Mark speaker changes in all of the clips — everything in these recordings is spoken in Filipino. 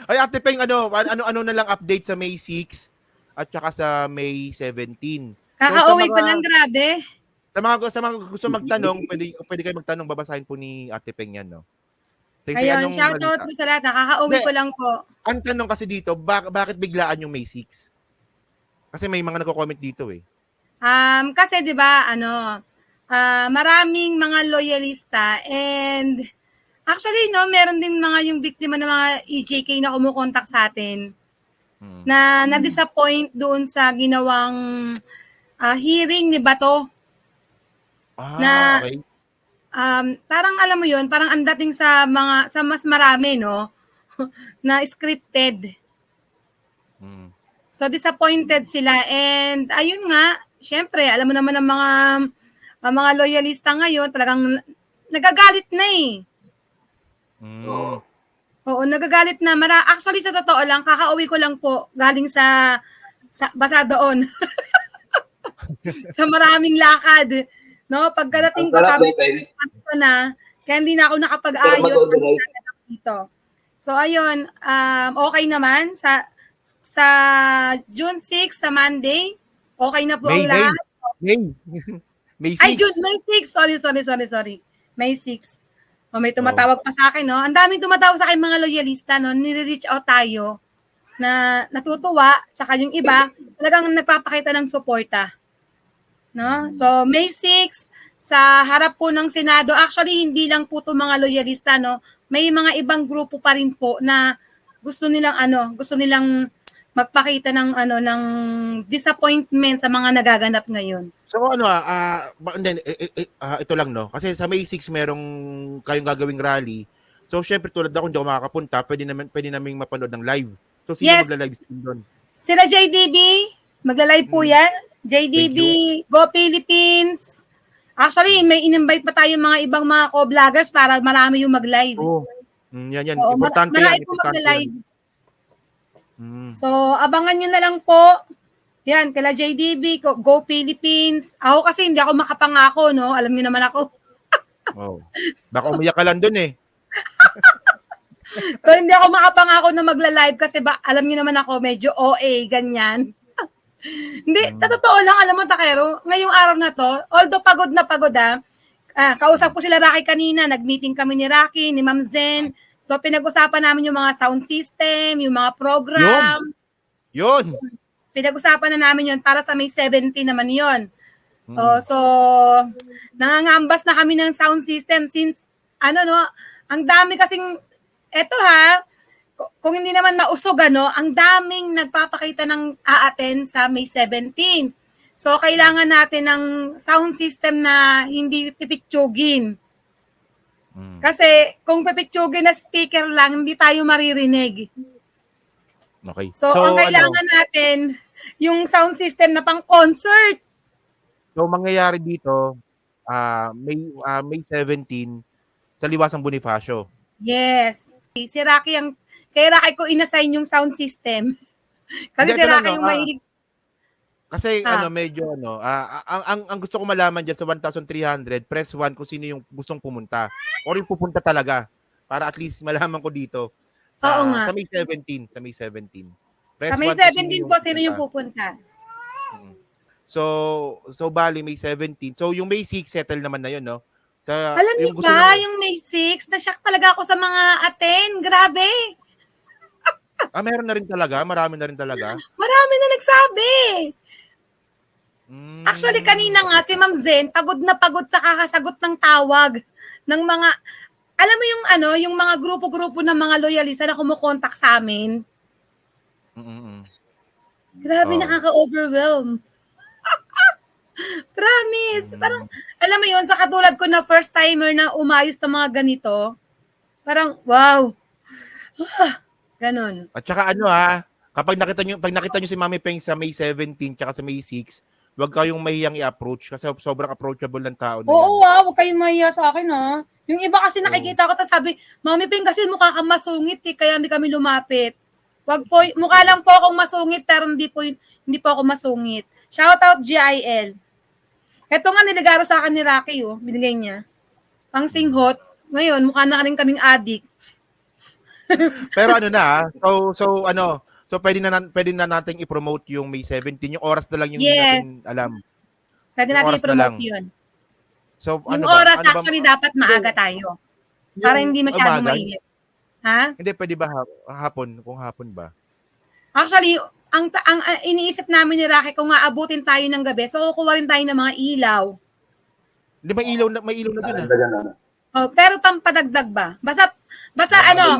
Speaker 1: Ay, Ate Peng, ano na lang update sa May 6 at saka sa May 17. So
Speaker 2: Kakauwi ko lang, grabe.
Speaker 1: sa mga gusto magtanong, pwede kayo magtanong, babasahin po ni Ate Peng yan, no? Sige,
Speaker 2: Ayun,
Speaker 1: anong
Speaker 2: shoutout
Speaker 1: balita?
Speaker 2: po sa lahat. Kakauwi
Speaker 1: Hindi,
Speaker 2: ko lang po.
Speaker 1: ang tanong kasi dito, bakit biglaan yung May 6? Kasi may mga nagko-comment dito eh.
Speaker 2: Kasi 'di ba, maraming mga loyalista and actually no, meron din mga yung biktima ng mga EJK na kumukontak sa atin na na-disappoint doon sa ginawang hearing ni Bato na
Speaker 1: Okay.
Speaker 2: parang alam mo 'yun, parang ang dating sa mas marami no na scripted. So disappointed sila and ayun nga, syempre alam mo naman ang mga loyalista ngayon talagang nagagalit na eh. Oo, nagagalit na. Actually sa totoo lang, kakauwi ko lang po galing sa basa doon. Sa maraming lakad. No, pagkadating ko sabi ko na kaya hindi na ako nakapag-ayos dito. So ayun, okay naman sa June 6 sa Monday. Okay na po ang lahat.
Speaker 1: May 6.
Speaker 2: Ay, May 6. Sorry. May 6. May tumatawag pa sa akin, no? Ang daming tumatawag sa akin mga loyalista, no? Nire-reach out tayo na natutuwa, tsaka yung iba, talagang nagpapakita ng suporta. No? So, May 6, sa harap po ng Senado, actually, hindi lang po ito mga loyalista, no? May mga ibang grupo pa rin po na gusto nilang magpakita ng disappointment sa mga nagaganap ngayon.
Speaker 1: So ito lang no. Kasi sa May 6 merong kayong gagawing rally. So syempre tulad ako hindi ako makakapunta, pwede namin mapanood ng live. So sino magla-live stream doon?
Speaker 2: Sila JDB, magla-live po yan. JDB, Go Philippines. Actually, may in-invite pa tayo mga ibang mga co-vloggers para marami yung mag-live.
Speaker 1: Yan.
Speaker 2: Oo,
Speaker 1: Importante
Speaker 2: marami
Speaker 1: yan.
Speaker 2: po magla-live. So, abangan nyo na lang po. Yan, kala JDB, Go Philippines. Ako kasi hindi ako makapangako, no? Alam niyo naman ako.
Speaker 1: Baka umiyak ka lang dun eh.
Speaker 2: So, hindi ako makapangako na magla-live kasi alam niyo naman ako, medyo OA, ganyan. Hindi, totoo lang, alam mo, Takero, ngayong araw na to, although pagod na pagod kausap ko sila Rocky kanina, nag-meeting kami ni Rocky, ni Ma'am Zen. So, pinag-usapan namin yung mga sound system, yung mga program.
Speaker 1: Yun.
Speaker 2: Pinag-usapan na namin yun para sa May 70 naman yun. So, nangangambas na kami ng sound system since, ang dami kasing, kung hindi naman mausog, ang daming nagpapakita ng a-attend sa May 17. So, kailangan natin ng sound system na hindi pipitsugin. Kasi kung pipitsugin na speaker lang, hindi tayo maririnig.
Speaker 1: Okay.
Speaker 2: So ang kailangan natin, yung sound system na pang-concert.
Speaker 1: So, mangyayari dito, May 17, sa Liwasang Bonifacio.
Speaker 2: Yes. Si Rocky kay Rocky ko inassign yung sound system. Kasi si Rocky yung mahilig.
Speaker 1: Kasi medyo ang gusto ko malaman diyan sa 1,300, press 1 kung sino yung gustong pumunta or yung pupunta talaga para at least malaman ko dito sa May 17, sa May 17.
Speaker 2: Sa May 17 po sino yung pupunta.
Speaker 1: So bali May 17. So yung May 6 settle naman na 'yon, no?
Speaker 2: Alam niyo ba, yung May 6, na-shock talaga ako sa mga attend. Grabe.
Speaker 1: Meron na rin talaga? Marami na rin talaga?
Speaker 2: Marami na nagsabi. Actually, kanina nga si Ma'am Zen, pagod na pagod sa kakasagot ng tawag ng mga, alam mo yung mga grupo-grupo ng mga loyalista na kumukontak sa amin. Grabe, nakaka-overwhelm. Promise. Parang, alam mo yun, sa katulad ko na first timer na umayos ng mga ganito, parang, wow. Ganon.
Speaker 1: At saka pag nakita nyo si Mami Peng sa May 17 tsaka sa May 6, huwag kayong mahiyang i-approach kasi sobrang approachable ng tao na yan.
Speaker 2: Oo, huwag kayong mahiya sa akin Yung iba kasi nakikita ko tapos sabi, Mami Peng kasi mukha kang masungit kaya hindi kami lumapit. Wag po, mukha lang po akong masungit pero hindi po ako masungit. Shout out GIL. Ito nga niligaro sa akin ni Rocky binigay niya. Pang singhot. Ngayon, mukha na rin kaming addict.
Speaker 1: Pero ano na, so pwede na nating i-promote yung May 17, yung oras na lang yung hindi natin
Speaker 2: Yes.
Speaker 1: alam.
Speaker 2: Pwede
Speaker 1: Yung
Speaker 2: natin
Speaker 1: oras na
Speaker 2: i-promote
Speaker 1: lang.
Speaker 2: yun.
Speaker 1: So
Speaker 2: Yung
Speaker 1: ano ba?
Speaker 2: oras
Speaker 1: Ano ba
Speaker 2: actually dapat maaga tayo. Para
Speaker 1: yung
Speaker 2: hindi masyadong
Speaker 1: umaga?
Speaker 2: mainit. Ha?
Speaker 1: Hindi pwede ba hapon, kung hapon ba?
Speaker 2: Actually, ang iniisip namin ni Rocky kung aabutin tayo ng gabi, so kukuha rin tayo ng mga ilaw.
Speaker 1: Hindi may ilaw na dun ah.
Speaker 3: Dagdagan ano.
Speaker 2: Oh, pero pampadagdag ba? Basta ano,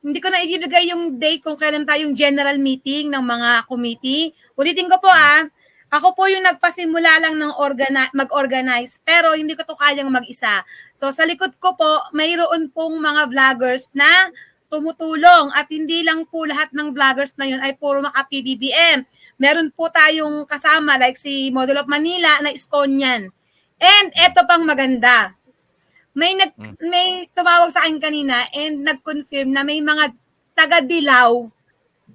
Speaker 2: hindi ko na ibibigay yung date kung kailan tayong general meeting ng mga committee. Ulitin ko po ako po yung nagpasimula lang ng mag-organize, pero hindi ko to kayang mag-isa. So sa likod ko po, mayroon pong mga vloggers na tumutulong at hindi lang po lahat ng vloggers na yun ay puro maka-PBBM. Meron po tayong kasama like si Model of Manila na Iskonian. And eto pang maganda. May tumawag sa akin kanina and nag-confirm na may mga taga-Dilaw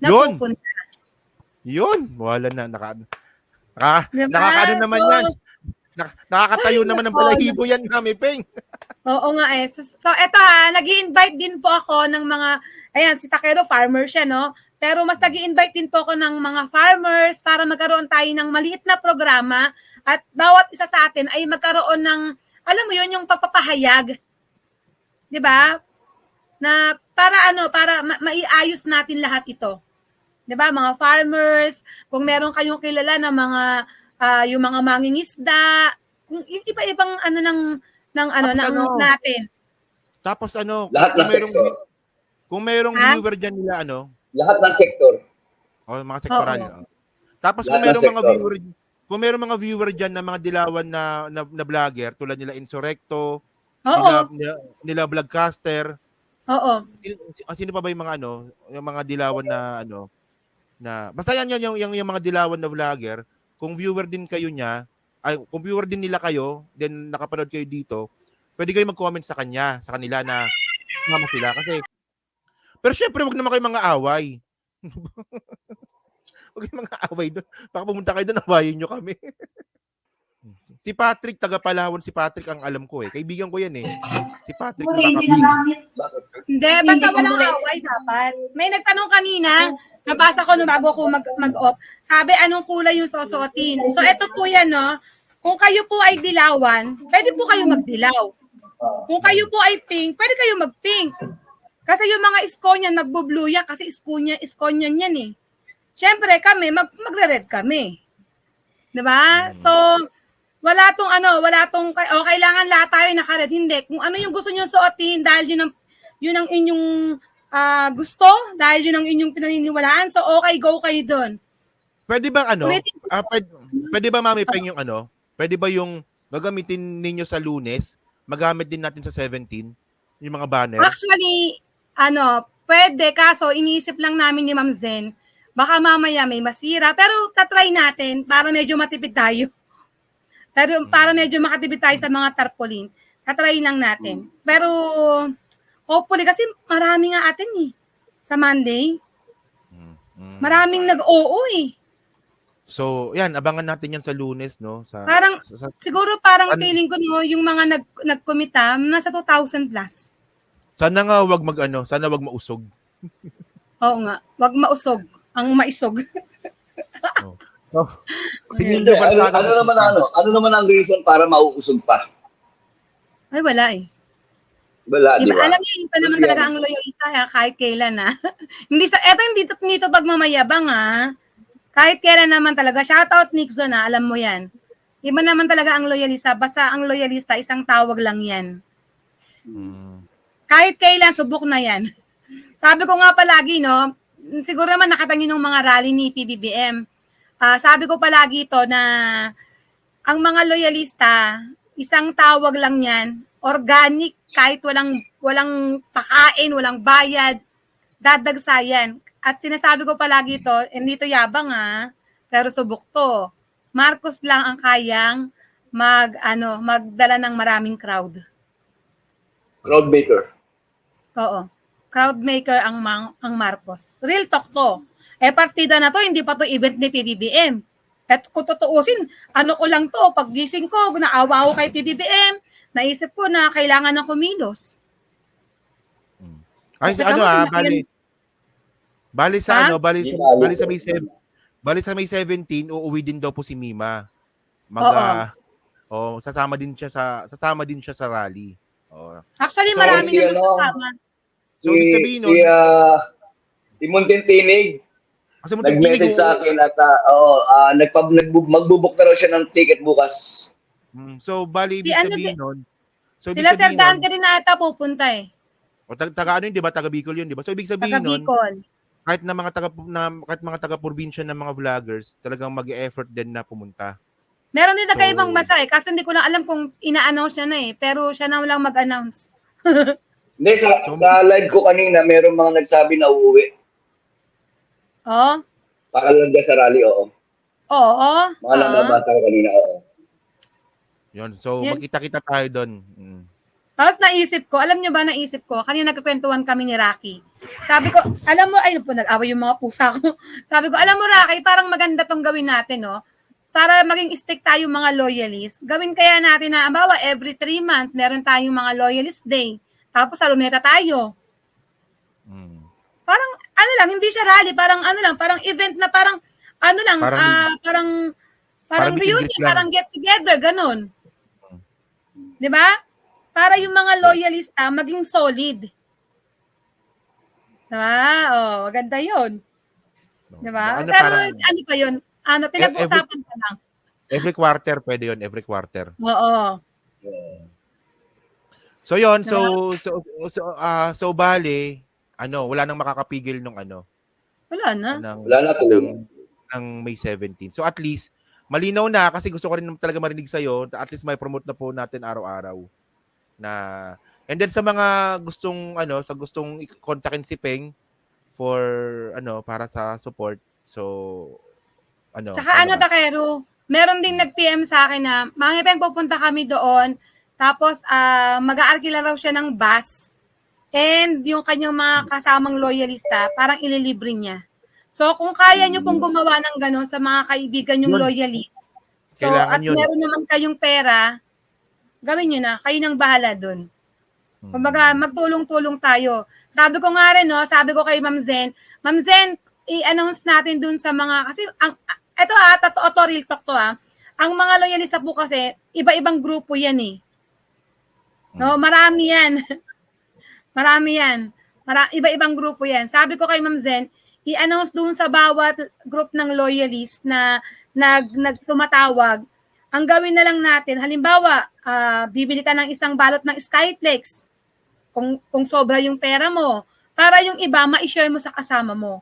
Speaker 2: na
Speaker 1: Yun.
Speaker 2: pupunta.
Speaker 1: Yun, wala na
Speaker 2: Diba?
Speaker 1: nakakaano naman yan. Nakakatayo naman ng balahibo yan, Mami Peng.
Speaker 2: Oo nga eh. So eto nag-i-invite din po ako ng mga, ayan, si Takero, farmer siya, no? Pero mas nag-i-invite din po ako ng mga farmers para magkaroon tayo ng maliit na programa at bawat isa sa atin ay magkaroon ng, alam mo yun, yung pagpapahayag. Di ba? Na para maiayos natin lahat ito. Di ba? Mga farmers, kung meron kayong kilala na mga, yung mga mangingisda, yung iba-ibang natin.
Speaker 1: Tapos
Speaker 3: Lahat ng sektor.
Speaker 1: kung merong viewer dyan nila
Speaker 3: Lahat ng sektor.
Speaker 1: mga sektoral. Tapos
Speaker 3: Lahat
Speaker 1: kung merong mga viewer dyan na mga dilawan na vlogger tulad nila Insurrecto, nila Vlogcaster.
Speaker 2: Oo.
Speaker 1: Sino pa ba yung mga yung mga dilawan na basta yan yung mga dilawan na vlogger, kung viewer din kayo niya, kung viewer din nila kayo, then nakapanood kayo dito, pwede kayo mag-comment sa kanila na mama sila kasi pero syempre wag naman kayo mga away. Wag kayong mga away doon. Baka pumunta kayo doon, awayin nyo kami. Si Patrick, taga Palawan si Patrick ang alam ko eh. Kaibigan ko yan eh. Si Patrick.
Speaker 2: Hindi, basta walang away dapat. May nagtanong kanina, nabasa ko nung bago ako mag-off. Sabi, anong kulay yung susuotin? So, eto po yan, no? Kung kayo po ay dilawan, pwede po kayo magdilaw. Kung kayo po ay pink, pwede kayo mag-pink. Kasi yung mga Iskonian, magbo-blue yan kasi Iskonian yan eh. Siyempre kami, magre-red kami. Diba? So, wala tong, kailangan lahat tayo naka-red. Hindi. Kung ano yung gusto nyo suotin dahil yun ang inyong gusto, dahil yun ang inyong pinaniniwalaan, so okay, go kayo doon.
Speaker 1: Pwede bang pwede ba Mami Peng yung pwede ba yung gagamitin ninyo sa Lunes, magamit din natin sa 17, yung mga banner?
Speaker 2: Actually, pwede, kaso iniisip lang namin ni Ma'am Zen, baka mamaya may masira, pero tatry natin para medyo matipid tayo. Pero para medyo makatipid tayo sa mga tarpaulin, tatry lang natin. Pero hopefully, kasi marami nga atin eh. Sa Monday. Maraming nag-oo eh.
Speaker 1: So, yan, abangan natin yan sa Lunes, no?
Speaker 2: Siguro feeling ko, no, yung mga nag-commita, nasa 2,000 plus.
Speaker 1: Sana nga wag sana wag mausog.
Speaker 2: Oo nga, wag mausog. Ang maisog.
Speaker 3: Ano naman ang reason para mauusog pa?
Speaker 2: Ay, wala eh.
Speaker 3: Wala,
Speaker 2: diba? Alam niyo, pa naman talaga ang loyalista kahit kailan hindi to pagmamayabang kahit kailan naman talaga. Shoutout Nixon alam mo yan. Iba naman talaga ang loyalista. Basta ang loyalista, isang tawag lang yan. Kahit kailan, subok na yan. Sabi ko nga palagi, no, siguro naman nakatangin ng mga rally ni PBBM. Sabi ko palagi ito na ang mga loyalista, isang tawag lang yan, organic, kahit walang pakain, walang bayad, dadagsayan. At sinasabi ko palagi ito, hindi to yabang pero subok to. Marcos lang ang kayang magdala ng maraming crowd.
Speaker 3: Crowd maker.
Speaker 2: Oo. Crowd maker ang Marcos. Real talk to. Partida na to, hindi pa to event ni PBBM. At kung tutuusin, ko lang to, paggising ko, naawa ako kay PBBM, naisip ko na kailangan ng kumilos.
Speaker 1: Ay,
Speaker 2: Kita mo,
Speaker 1: bali, bali sa
Speaker 2: Ha?
Speaker 1: ano, bali,
Speaker 3: Hindi
Speaker 1: sa-
Speaker 3: tayo.
Speaker 1: bali sa May 7, bali sa May 17, uuwi din daw po si Mima.
Speaker 2: Oo.
Speaker 1: Sasama din siya sa rally. Oh.
Speaker 2: Actually,
Speaker 1: So,
Speaker 2: marami
Speaker 3: si
Speaker 2: naman
Speaker 3: ano,
Speaker 2: kasama.
Speaker 1: So, ibig sabihin nun,
Speaker 3: si Muntin Tinig,
Speaker 1: kasi mo
Speaker 3: nag-message sa akin at magbubuk na raw siya ng ticket bukas.
Speaker 1: So, bali,
Speaker 2: Si
Speaker 1: ibig
Speaker 2: ano,
Speaker 1: sabihin nun,
Speaker 2: sila Sir Dante rin na ata pupunta eh.
Speaker 1: o taga ano yun, di ba? Taga Bicol yun, di ba? So, ibig
Speaker 2: Taga
Speaker 1: sabihin nun,
Speaker 2: Bicol.
Speaker 1: kahit mga taga-probinsya ng mga vloggers, talagang mag-e-effort din na pumunta.
Speaker 2: Meron din
Speaker 1: So,
Speaker 2: nagkaibang masa eh. Kaso hindi ko lang alam kung ina-announce niya na eh. Pero siya na lang mag-announce.
Speaker 3: Hindi,
Speaker 1: So,
Speaker 3: sa live ko kanina, meron mga nagsabi na uuwi.
Speaker 2: Oh?
Speaker 3: Para lang dyan sa rally, oo.
Speaker 2: Oo.
Speaker 3: Mga nababasa ko kanina, oo.
Speaker 1: yun. So,
Speaker 2: Yan.
Speaker 1: magkita-kita tayo doon.
Speaker 2: Tapos naisip ko, alam niyo ba naisip ko, kanina nagkakwentuhan kami ni Rocky. Sabi ko, alam mo, ayun po, nag-away yung mga pusa ko. Sabi ko, alam mo Rocky, parang maganda tong gawin natin, no? Para maging stick tayo mga loyalists. Gawin kaya natin na, bawa, every 3 months, meron tayong mga loyalist day. Tapos sa luneta tayo. Parang, ano lang, hindi siya rally, parang ano lang, parang event na parang, ano lang, parang reunion, parang get together, ganun. Di ba? Para yung mga loyalista maging solid. Diba? Oh, maganda yun. Diba? Pero ano pa yun? Ano, pinag-uusapan pa lang.
Speaker 1: Every quarter, pwede yun. Every quarter.
Speaker 2: Oo.
Speaker 1: So yun, so bale, wala nang makakapigil nung
Speaker 2: Wala na.
Speaker 3: Wala
Speaker 1: ng May 17. So at least, malinaw na kasi gusto ko rin talaga marinig sa'yo, at least may promote na po natin araw-araw. And then sa mga gustong kontakin si Peng for para sa support. So
Speaker 2: Tsaka Takero, meron din nag-PM sa akin na, Mga Peng, pupunta kami doon, tapos mag-aarkila raw siya ng bus, and yung kanyang mga kasamang loyalista, parang ililibre niya. So kung kaya nyo pong gumawa ng gano'n sa mga kaibigan yung loyalist, so at meron naman kayong pera, gawin nyo na, kayo nang bahala doon. Kumbaga, magtulong-tulong tayo. Sabi ko nga rin, sabi ko kay Ma'am Zen, i-announce natin doon sa mga, kasi, real talk to ang mga loyalista po kasi, iba-ibang grupo yan eh. No, marami yan. Marami yan. Iba-ibang grupo yan. Sabi ko kay Ma'am Zen, i-announce doon sa bawat group ng loyalist na nagtumatawag, ang gawin na lang natin, halimbawa, bibili ka ng isang balot ng Skyflex, kung sobra yung pera mo, para yung iba, ma-share mo sa kasama mo.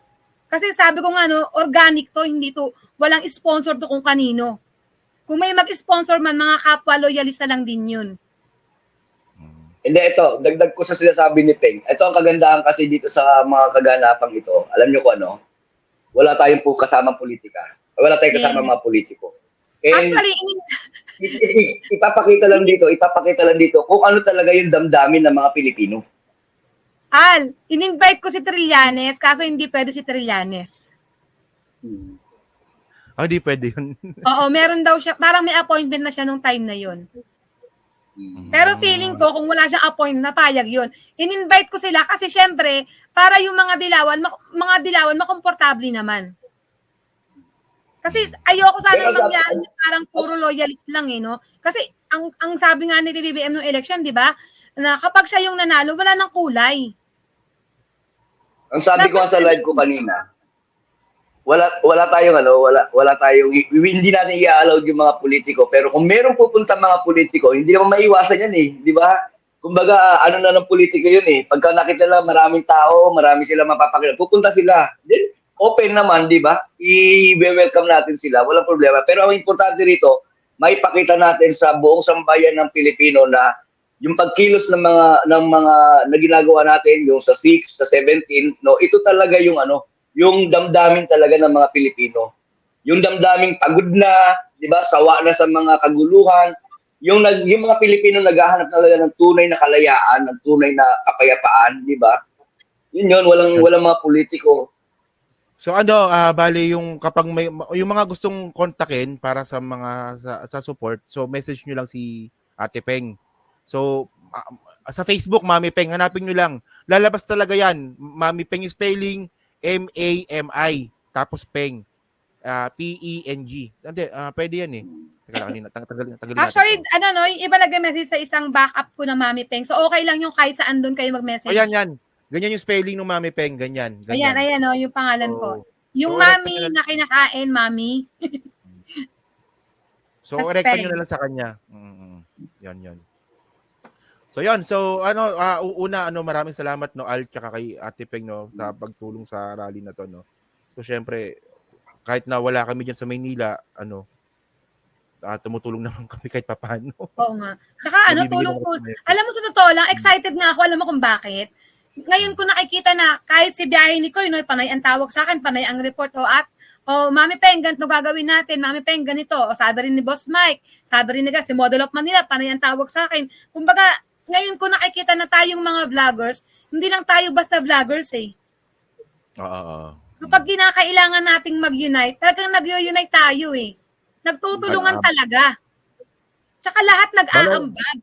Speaker 2: Kasi sabi ko nga, organic to, hindi to, walang sponsor to kung kanino. Kung may mag-sponsor man, mga kapwa loyalista lang din yun.
Speaker 3: Hindi, ito, dagdag ko sa sinasabi ni Peng. Ito ang kagandahan kasi dito sa mga kaganapang ito. Alam niyo ko wala tayong kasama politika. Wala tayong kasama mga politiko.
Speaker 2: Actually,
Speaker 3: ipapakita lang dito kung ano talaga yung damdamin ng mga Pilipino.
Speaker 2: in-invite ko si Trillanes, kaso hindi pwede si Trillanes.
Speaker 1: Hindi pwede yun.
Speaker 2: Oo, meron daw siya, parang may appointment na siya nung time na yun. Pero feeling ko, kung wala siyang appointment, napayag yun. In-invite ko sila kasi syempre, para yung mga dilawan, makomportable naman. Kasi ayoko sana mangyari na parang puro loyalist lang no? Kasi ang sabi nga ni BBM nung election, di ba? Na kapag siya yung nanalo, wala nang kulay.
Speaker 3: Ang sabi ko sa live ko kanina, wala tayong hindi natin i-allow yung mga politiko, pero kung merong pupunta mga politiko, hindi naman maiwasan yan di ba? Kumbaga, na ng politiko yun Pagka nakita nila maraming tao, marami sila mapapakita, pupunta sila. Then, open naman, di ba? I-welcome natin sila, walang problema. Pero ang importante rito, maipakita natin sa buong sambayan ng Pilipino na yung pagkilos ng mga na ginagawa natin, yung sa 6, sa 17, ito talaga yung yung damdamin talaga ng mga Pilipino. Yung damdaming pagod na, di ba? Sawa na sa mga kaguluhan. Yung mga Pilipino naghahanap talaga ng tunay na kalayaan, ng tunay na kapayapaan, di ba? Yun, walang mga politiko.
Speaker 1: So bali yung kapag yung mga gustong kontakin para sa mga sa support, so message niyo lang si Ate Peng. So sa Facebook, Mami Peng, hanapin nyo lang. Lalabas talaga yan. Mami Peng yung spelling, M-A-M-I, tapos Peng, P-E-N-G. Hindi, pwede yan eh. Teka lang, tagalin natin.
Speaker 2: Actually, yung iba nag-message sa isang backup ko na Mami Peng. So, okay lang yung kahit saan doon kayo mag-message.
Speaker 1: Yan. Ganyan yung spelling ng Mami Peng, ganyan.
Speaker 2: Ayan, yung pangalan ko. Yung
Speaker 1: So,
Speaker 2: Mami na kinakain, Mami.
Speaker 1: So, recta nyo na lang sa kanya. Yan. So, yan. So, maraming salamat, no, Al, tsaka kay Ate Peng, no, sa pagtulong sa rally na to, no. So, syempre, kahit na wala kami dyan sa Maynila, tumutulong naman kami kahit papaano.
Speaker 2: Oo nga. Tsaka tulong-tulong. Alam mo, sa totoo lang, excited nga ako. Alam mo kung bakit? Ngayon ko nakikita na kahit si biyahe ni Koy, panay ang tawag sa akin, panay ang report, Mami Peng, ganito gagawin natin. Mami Peng, ganito. Sabi rin ni Boss Mike, sabi rin si Model of Manila, panay ang tawag sa akin. Kumbaga, ngayon ko nakikita na tayong mga vloggers, hindi lang tayo basta vloggers eh.
Speaker 1: Oo.
Speaker 2: Kapag kinakailangan nating mag-unite, talagang nag-unite tayo eh. Nagtutulungan talaga. Tsaka lahat nag-aambag.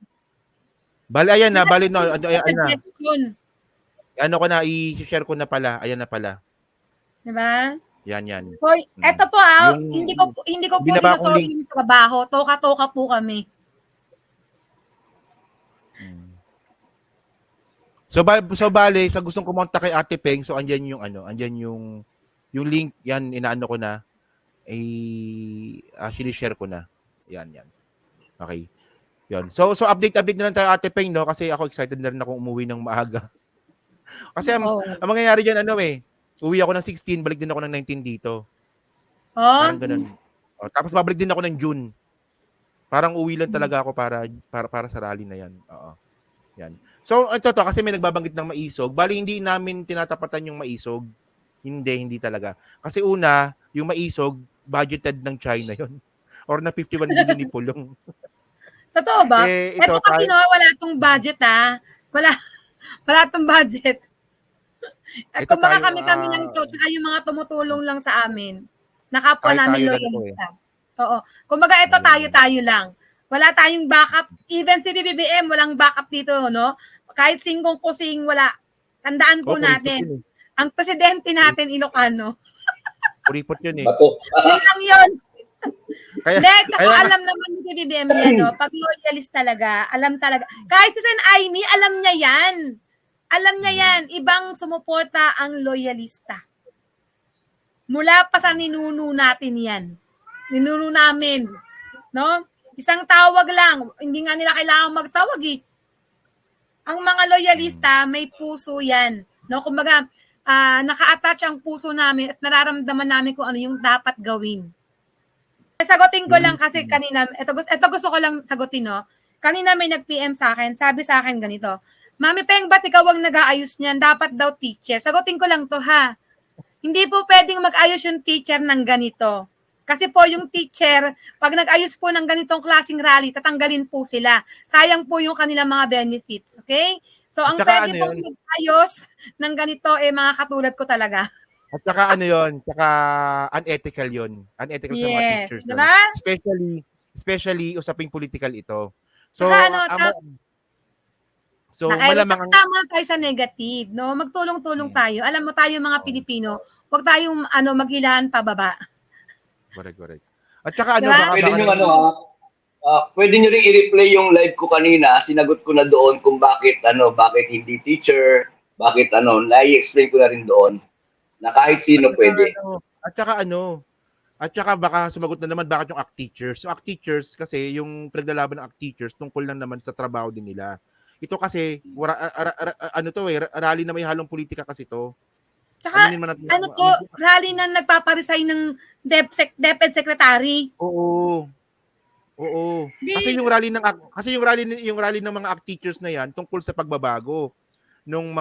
Speaker 1: Bali, ayan na. Bali, no.
Speaker 2: Suggestion.
Speaker 1: I-share ko na pala. Ayan na pala.
Speaker 2: Diba?
Speaker 1: Yan.
Speaker 2: So, eto po hindi ko po sinasorry yung trabaho. Toka-toka po kami.
Speaker 1: So bali, sa gustong kumontak kay Ate Peng, so andyan yung link, yan, inaano ko na. Sinishare ko na. Yan. Okay. Yan. So update na lang tayo, Ate Peng, no, kasi ako excited na rin akong umuwi ng maaga. Kasi ang mangyayari diyan uwi ako ng 16, balik din ako ng 19 dito. Parang ganun. Tapos babalik din ako ng June. Parang uwi lang talaga ako para sa rally na yan. Oo. Yan. So, ito kasi may nagbabanggit ng maisog. Bali, hindi namin tinatapatan yung maisog. Hindi talaga. Kasi una, yung maisog, budgeted ng China yon or na 51 billion ni Pulong.
Speaker 2: Totoo ba? Ito kasi wala tong budget Wala tong budget. At kumbaga kami lang ito, tsaka yung mga tumutulong lang sa amin. Nakapwa namin loyalista. Oo. Kumbaga ito tayo lang. Wala tayong backup. Even si BBM, walang backup dito, no? Kahit singkong kusing, wala. Tandaan po natin. Ang presidente natin, Ilocano.
Speaker 1: Kuripot yun eh.
Speaker 2: Yun lang yun. Tsaka alam naman ni BBM yan, no? Pag loyalist talaga, alam talaga. Kahit si Sen Aimee, alam niya yan. Alam niya yan. Ibang sumuporta ang loyalista. Mula pa sa ninuno natin yan. Ninuno namin. No? Isang tawag lang. Hindi nga nila kailangan magtawag eh. Ang mga loyalista, may puso yan. No? Kumbaga, naka-attach ang puso namin at nararamdaman namin kung ano yung dapat gawin. Sagutin ko lang kasi kanina, ito gusto ko lang sagutin, no? Kanina may nag-PM sa akin, sabi sa akin ganito, Mami Peng, ba't ikaw ang nag-aayos niyan? Dapat daw teacher. Sagutin ko lang to, ha? Hindi po pwedeng mag-ayos yung teacher ng ganito. Kasi po yung teacher, pag nag-ayos po ng ganitong klaseng rally, tatanggalin po sila. Sayang po yung kanilang mga benefits. Okay? So, ang pwede pong mag-ayos ng ganito, mga katulad ko talaga.
Speaker 1: At saka Tsaka unethical yun. Unethical sa mga teachers.
Speaker 2: Diba?
Speaker 1: Especially usaping political ito. So,
Speaker 2: malamang tama tayo sa negative, no? Magtulong-tulong tayo. Alam mo tayo mga Pilipino, huwag tayong maghilahan pababa.
Speaker 1: Correct. At saka
Speaker 3: pwede nyo rin i-replay yung live ko kanina. Sinagot ko na doon kung bakit hindi teacher, bakit i-explain ko na rin doon na kahit sino pwede.
Speaker 1: At saka baka sumagot na naman bakit yung ACT teachers. So ACT teachers kasi yung pinaglalaban ng ACT teachers tungkol lang naman sa trabaho din nila. Ito kasi rally na may halong politika kasi to.
Speaker 2: Tsaka rally na nagpaparesign ng DepEd secretary.
Speaker 1: Oo. Kasi yung rally ng mga ACT teachers na yan tungkol sa pagbabago nung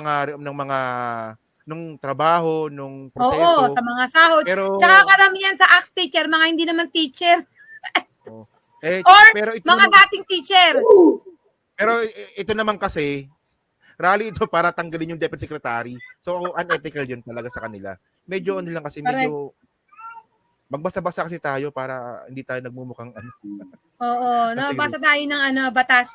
Speaker 1: trabaho, nung proseso.
Speaker 2: Oo, sa mga sahod. Tsaka karamihan sa ACT teacher, mga hindi naman teacher. Or mga dating teacher.
Speaker 1: Pero ito naman kasi, rally ito para tanggalin yung DepEd secretary. So, unethical yun talaga sa kanila. Medyo lang kasi, medyo magbasa-basa kasi tayo para hindi tayo nagmumukhang
Speaker 2: Oo, basa tayo ng batas.